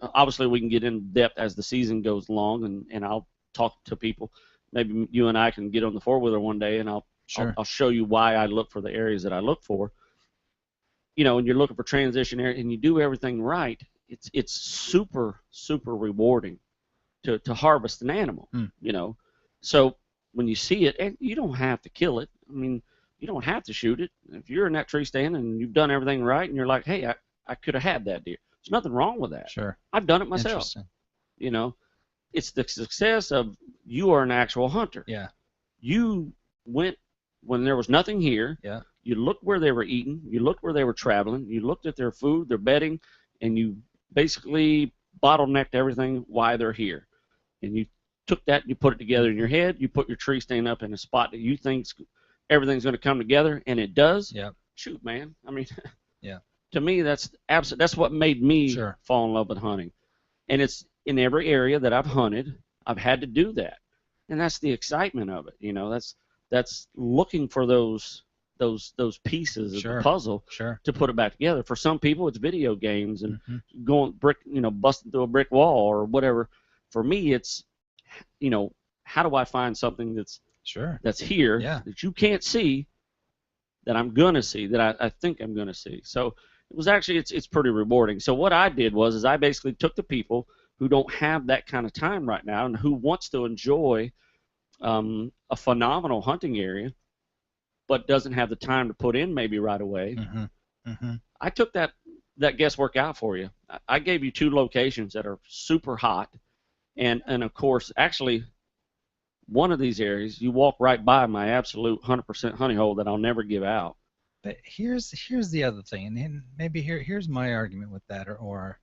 obviously we can get in depth as the season goes along, and I'll talk to people. Maybe you and I can get on the four-wheeler one day, and I'll show you why I look for the areas that I look for. You know, and you're looking for transition area, and you do everything right. It's super rewarding to harvest an animal. You know, so when you see it, and you don't have to kill it. I mean, you don't have to shoot it. If you're in that tree stand and you've done everything right, and you're like, hey, I could have had that deer. There's nothing wrong with that. Sure. I've done it myself. Interesting. You know, it's the success of you are an actual hunter. Yeah. You went when there was nothing here. Yeah. You looked where they were eating. You looked where they were traveling. You looked at their food, their bedding, and you basically bottlenecked everything why they're here. And you took that and you put it together in your head. You put your tree stand up in a spot that you think everything's going to come together, and it does. Yeah. Shoot, man. I mean, yeah. To me, that's what made me fall in love with hunting. And it's in every area that I've hunted, I've had to do that, and that's the excitement of it. You know, that's looking for those pieces of the puzzle to put it back together. For some people, it's video games and going busting through a brick wall or whatever. For me, it's, you know, how do I find something that's here that you can't see, that I'm gonna see, that I think I'm gonna see. So it was actually it's pretty rewarding. So what I did was I basically took the people who don't have that kind of time right now and who wants to enjoy a phenomenal hunting area, but doesn't have the time to put in maybe right away. I took that guesswork out for you. I gave you 2 locations that are super hot, and of course, actually, one of these areas you walk right by my absolute 100% honey hole that I'll never give out. But here's the other thing, and maybe here's my argument with that, or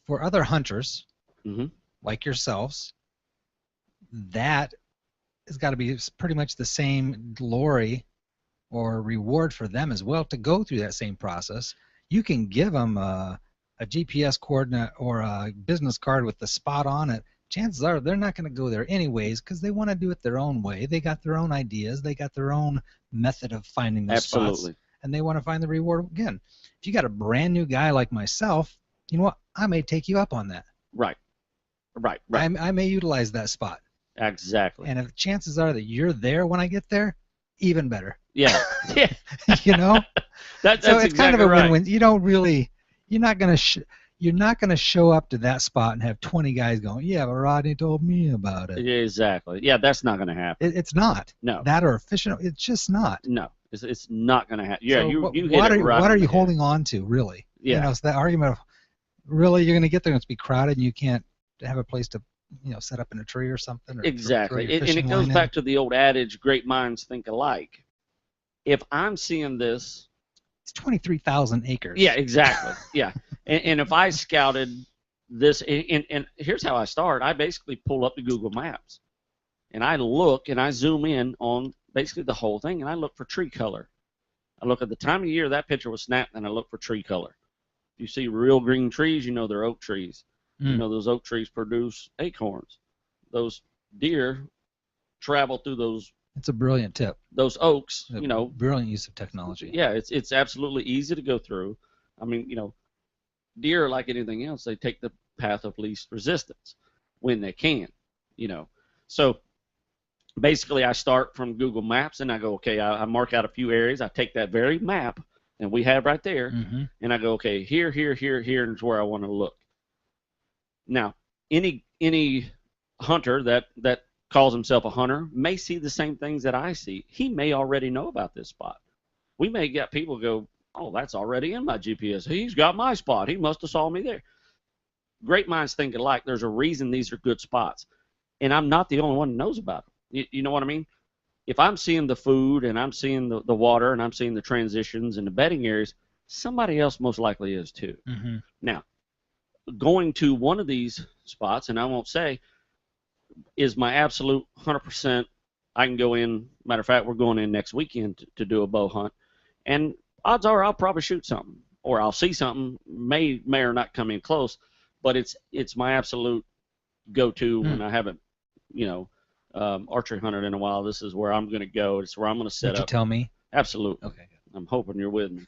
for other hunters like yourselves, that has got to be pretty much the same glory or reward for them as well to go through that same process. You can give them a GPS coordinate or a business card with the spot on it. Chances are they're not going to go there anyways because they want to do it their own way. They got their own ideas. They got their own method of finding those spots. And they want to find the reward. Again, if you got a brand new guy like myself, you know what? I may take you up on that. Right. I may utilize that spot. Exactly. And if chances are that you're there when I get there, even better. Yeah. Yeah. You know? That's so it's exactly kind of a right. win-win. You don't really, you're not going to show up to that spot and have 20 guys going, yeah, but Rodney told me about it. Exactly. Yeah, that's not going to happen. It's not. No. That or efficient. It's just not. No, it's not going to happen. Yeah, so you hit what it right. What are you holding on to, really? Yeah. You know, it's that argument of, really, you're going to get there and it's be crowded and you can't have a place to, set up in a tree or something. Or exactly. And it goes back to the old adage, great minds think alike. If I'm seeing this, it's 23,000 acres. Yeah, exactly. Yeah. And if I scouted this, and here's how I start. I basically pull up the Google Maps, and I look and I zoom in on basically the whole thing, and I look for tree color. I look at the time of year that picture was snapped, and I look for tree color. If you see real green trees, you know they're oak trees. You know those oak trees produce acorns. Those deer travel through those. It's a brilliant tip. Those oaks, brilliant use of technology. Yeah, it's absolutely easy to go through. I mean, deer, like anything else, they take the path of least resistance when they can. So basically, I start from Google Maps and I go, okay, I mark out a few areas. I take that very map that we have right there, and I go, okay, here, and is where I want to look. Now, any hunter that calls himself a hunter may see the same things that I see. He may already know about this spot. We may get people go, oh, that's already in my GPS. He's got my spot. He must have saw me there. Great minds think alike. There's a reason these are good spots. And I'm not the only one who knows about them. You know what I mean? If I'm seeing the food and I'm seeing the water and I'm seeing the transitions and the bedding areas, somebody else most likely is too. Now, going to one of these spots, and I won't say, is my absolute 100%, I can go in. Matter of fact, we're going in next weekend to do a bow hunt, and odds are I'll probably shoot something, or I'll see something. May or not come in close, but it's my absolute go-to when I haven't, archery hunted in a while. This is where I'm going to go. It's where I'm going to set Would you up. tell me? Absolutely. Okay. I'm hoping you're with me.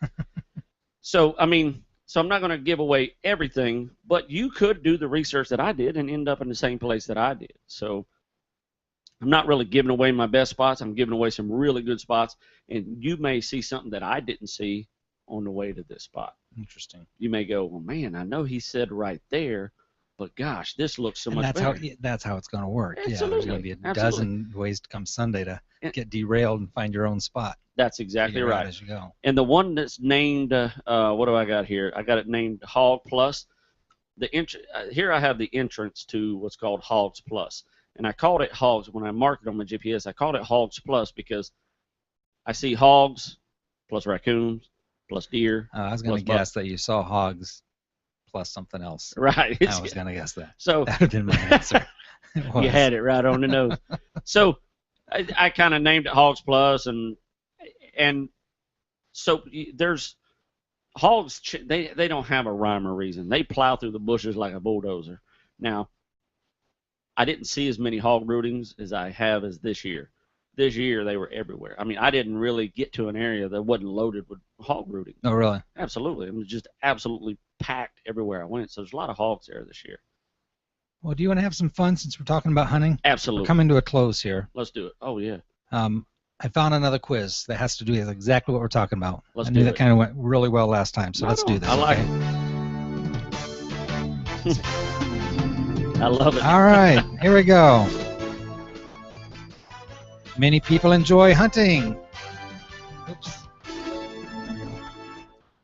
So I'm not going to give away everything, but you could do the research that I did and end up in the same place that I did. So I'm not really giving away my best spots. I'm giving away some really good spots, and you may see something that I didn't see on the way to this spot. Interesting. You may go, well, man, I know he said right there, but gosh, this looks so much better. That's how it's going to work. Absolutely. Yeah, there's going to be a dozen ways to come Sunday to get derailed and find your own spot. That's exactly right. As you go. And the one that's named, what do I got here? I got it named Hog Plus. Here I have the entrance to what's called Hogs Plus. And I called it Hogs. When I marked it on my GPS, I called it Hogs Plus because I see hogs plus raccoons plus deer. I was going to guess that you saw hogs plus something else. Right. I was going to guess that. So that would have been my answer. You had it right on the nose. So I kind of named it Hogs Plus, and so there's hogs. They don't have a rhyme or reason. They plow through the bushes like a bulldozer. Now, I didn't see as many hog rootings as I have as this year. This year they were everywhere. I didn't really get to an area that wasn't loaded with hog rooting. Oh, really? Absolutely. It was just absolutely packed everywhere I went. So there's a lot of hogs there this year. Well, do you want to have some fun since we're talking about hunting? Absolutely. We're coming to a close here. Let's do it. Oh, yeah. I found another quiz that has to do with exactly what we're talking about. Let's I knew do that it. kind of went really well last time, so let's do this. I like it. I love it. All right, here we go. Many people enjoy hunting. Oops.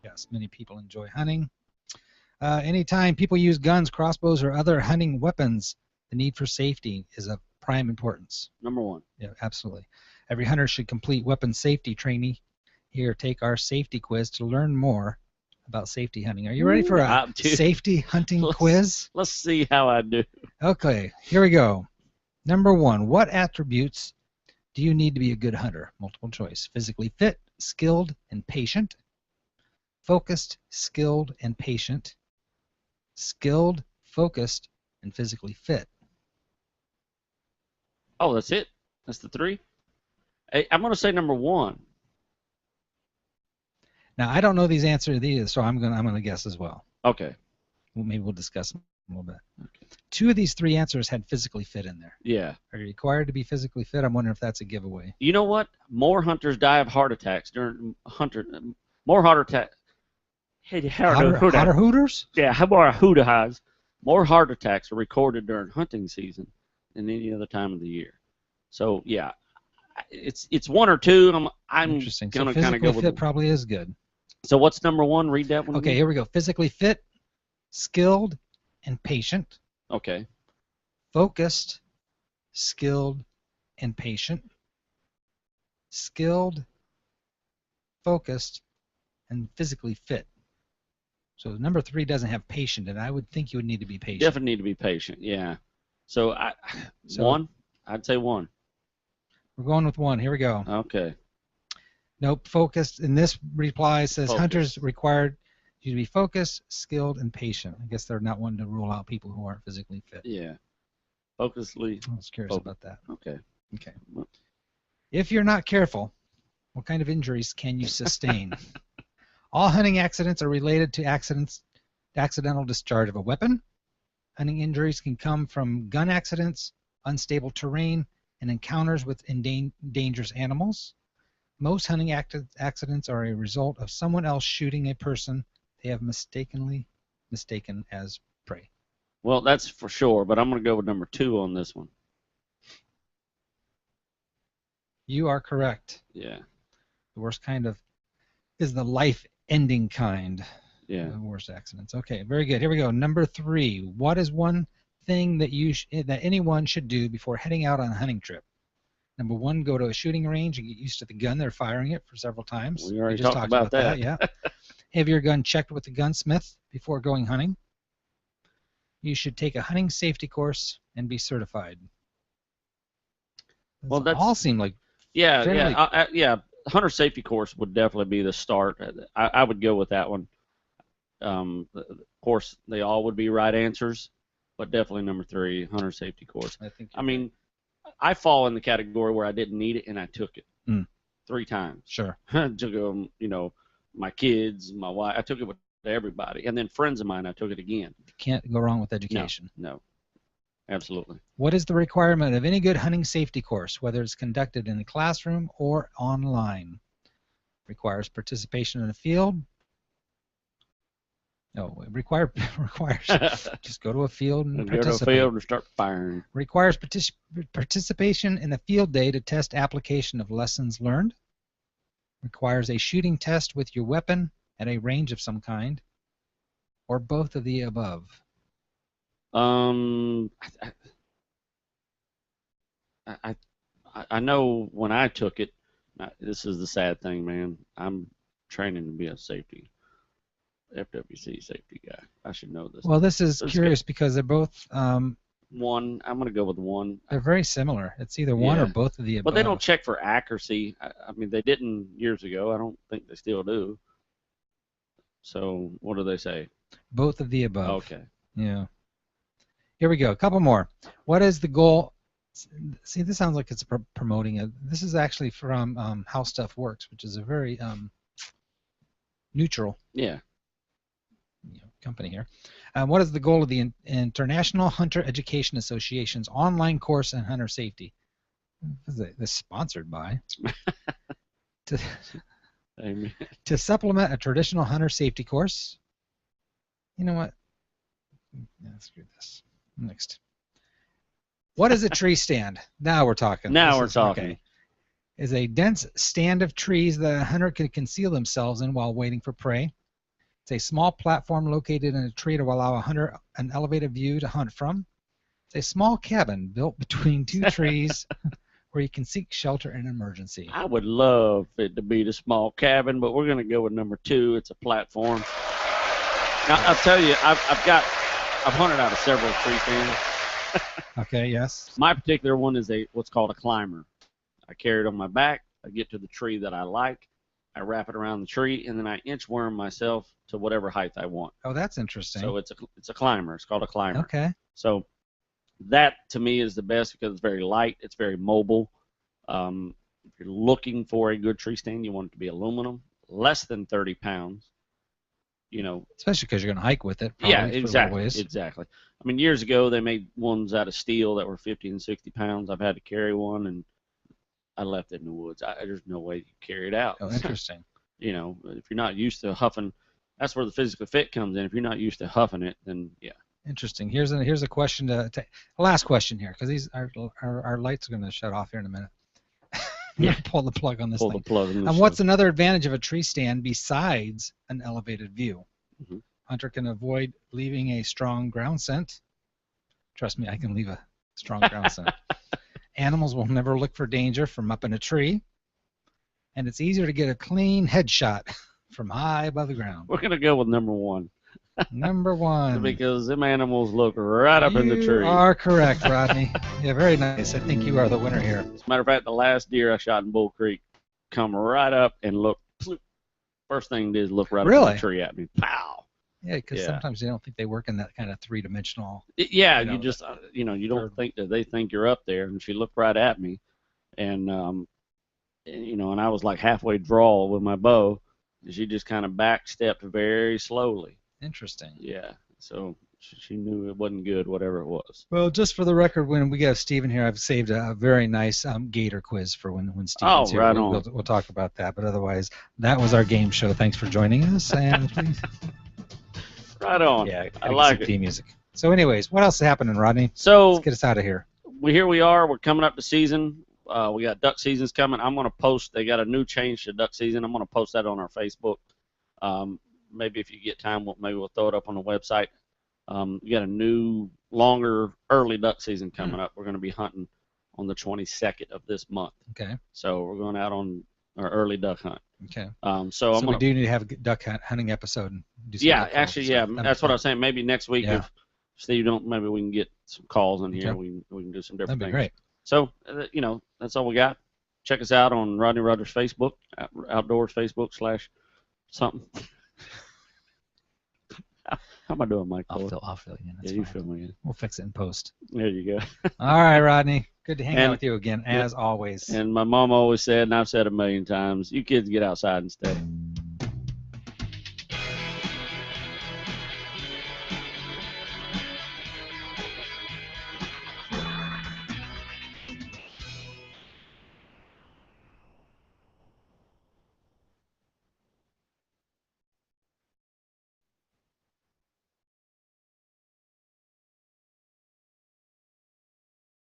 Yes, many people enjoy hunting. Anytime people use guns, crossbows, or other hunting weapons, the need for safety is of prime importance. Number one. Yeah, absolutely. Every hunter should complete weapon safety training. Here, take our safety quiz to learn more about safety hunting. Are you ready for a safety hunting quiz? Let's see how I do. Okay, here we go. Number one, what attributes do you need to be a good hunter? Multiple choice. Physically fit, skilled, and patient. Focused, skilled, and patient. Skilled, focused, and physically fit. Oh, that's it? That's the three? Hey, I'm going to say number one. Now, I don't know these answers either, so I'm gonna guess as well. Okay. Maybe we'll discuss them a little bit. Okay. Two of these three answers had physically fit in there. Yeah. Are you required to be physically fit? I'm wondering if that's a giveaway. You know what? More hunters die of heart attacks during more heart attacks. Hey, Hotter hooters? Yeah, how about hooter highs? More heart attacks are recorded during hunting season than any other time of the year. So yeah, it's one or two. I'm Interesting. gonna So kind of go physically with fit probably is good. So what's number one? Read that one. Okay, again. here we go. Physically fit, skilled, and patient. Okay. Focused, skilled, and patient. Skilled, focused, and physically fit. So number three doesn't have patient, and I would think you would need to be patient. Definitely need to be patient. Yeah. So one. I'd say one. We're going with one. Here we go. Okay. Nope, focused. And this reply says Focused. hunters required you to be focused, skilled, and patient. I guess they're not wanting to rule out people who aren't physically fit. Yeah. Focusedly. I was curious about that. Okay. Okay. If you're not careful, what kind of injuries can you sustain? All hunting accidents are related to accidental discharge of a weapon. Hunting injuries can come from gun accidents, unstable terrain, and encounters with dangerous animals. Most hunting accidents are a result of someone else shooting a person they have mistaken as prey. Well, that's for sure, but I'm going to go with number two on this one. You are correct. Yeah. The worst kind of is the life-ending kind. Yeah. The worst accidents. Okay, very good. Here we go. Number three. What is one thing that that anyone should do before heading out on a hunting trip? Number one, go to a shooting range and get used to the gun. They're firing it for several times. We already just talked about that. Yeah. Have your gun checked with the gunsmith before going hunting. You should take a hunting safety course and be certified. Well, that's all seem like yeah, fairly- yeah. Hunter safety course would definitely be the start. I would go with that one. Of course, they all would be right answers, but definitely number 3, hunter safety course. I think. I mean, I fall in the category where I didn't need it and I took it 3 times. Sure. I took them, my kids, my wife. I took it with everybody, and then friends of mine. I took it again. Can't go wrong with education. No, absolutely. What is the requirement of any good hunting safety course, whether it's conducted in the classroom or online? Requires participation in the field. No, it requires just go to a field and Go to a participate. field and start firing. Requires participation in a field day to test application of lessons learned. Requires a shooting test with your weapon at a range of some kind, or both of the above. I know when I took it. This is the sad thing, man. I'm training to be a FWC safety guy. I should know this. Well, this is Let's curious because they're both. One. I'm going to go with 1. They're very similar. It's either one or both of the above. But they don't check for accuracy. I mean, they didn't years ago. I don't think they still do. So what do they say? Both of the above. Okay. Yeah. Here we go. A couple more. What is the goal? See, this sounds like it's promoting it. This is actually from How Stuff Works, which is a very neutral company here. What is the goal of the International Hunter Education Association's online course on hunter safety? This is sponsored by. Amen. To supplement a traditional hunter safety course. You know what? Yeah, screw this. Next. What is a tree stand? Now we're talking. Now we're talking. Okay. Is a dense stand of trees that a hunter can conceal themselves in while waiting for prey. It's a small platform located in a tree to allow a hunter an elevated view to hunt from. It's a small cabin built between 2 trees where you can seek shelter in an emergency. I would love it to be the small cabin, but we're going to go with number 2. It's a platform. Now, I'll tell you, I've hunted out of several tree stands. Okay, yes. My particular one is what's called a climber. I carry it on my back. I get to the tree that I like. I wrap it around the tree, and then I inchworm myself to whatever height I want. Oh, that's interesting. So it's a climber. It's called a climber. Okay. So that, to me, is the best because it's very light. It's very mobile. If you're looking for a good tree stand, you want it to be aluminum, less than 30 pounds. Especially because you're going to hike with it. Yeah, for exactly. ways. Exactly. I mean, years ago, they made ones out of steel that were 50 and 60 pounds. I've had to carry one, and I left it in the woods. There's no way you carry it out. Oh, interesting. If you're not used to huffing, that's where the physical fit comes in. If you're not used to huffing it, then yeah. Interesting. Here's a question last question here, because our lights are going to shut off here in a minute. Yeah. Pull the plug on this Pull thing. the plug. And what's another advantage of a tree stand besides an elevated view? Mhm. Hunter can avoid leaving a strong ground scent. Trust me, I can leave a strong ground scent. Animals will never look for danger from up in a tree. And it's easier to get a clean headshot from high above the ground. We're gonna go with number 1. Number 1. Because them animals look right up in the tree. You are correct, Rodney. Yeah, very nice. I think you are the winner here. As a matter of fact, the last deer I shot in Bull Creek come right up and look. First thing they did is look right up in the tree at me. Pow! Yeah, because sometimes they don't think they work in that kind of three-dimensional. Yeah, you just, you don't think that they think you're up there. And she looked right at me. And, and I was like halfway draw with my bow. And she just kind of backstepped very slowly. Interesting. Yeah, so she knew it wasn't good, whatever it was. Well, just for the record, when we have Stephen here, I've saved a very nice Gator quiz for when Stephen's here. Right on. We'll talk about that. But otherwise, that was our game show. Thanks for joining us. And please. Right on. Yeah, I like it. Theme music. So, anyways, what else is happening, Rodney? So let's get us out of here. Here we are. We're coming up to season. We got duck seasons coming. I'm going to post. They got a new change to duck season. I'm going to post that on our Facebook. Maybe if you get time, we'll throw it up on the website. We got a new, longer, early duck season coming up. We're going to be hunting on the 22nd of this month. Okay. So we're going out on our early duck hunt. Okay. So we do need to have a duck hunting episode. And do some yeah, actually, yeah. That's what I was saying. Maybe next week, if Steve maybe we can get some calls in here. Okay. We can do some different That'd be things. great. So, that's all we got. Check us out on Rodney Rogers Facebook, Outdoors Facebook / something. How am I doing, Mike? I'll fill you in. That's Yeah, you fine. fill me in. We'll fix it in post. There you go. All right, Rodney. Good to hang out And- with you again, as always. And my mom always said, and I've said a million times, you kids get outside and stay.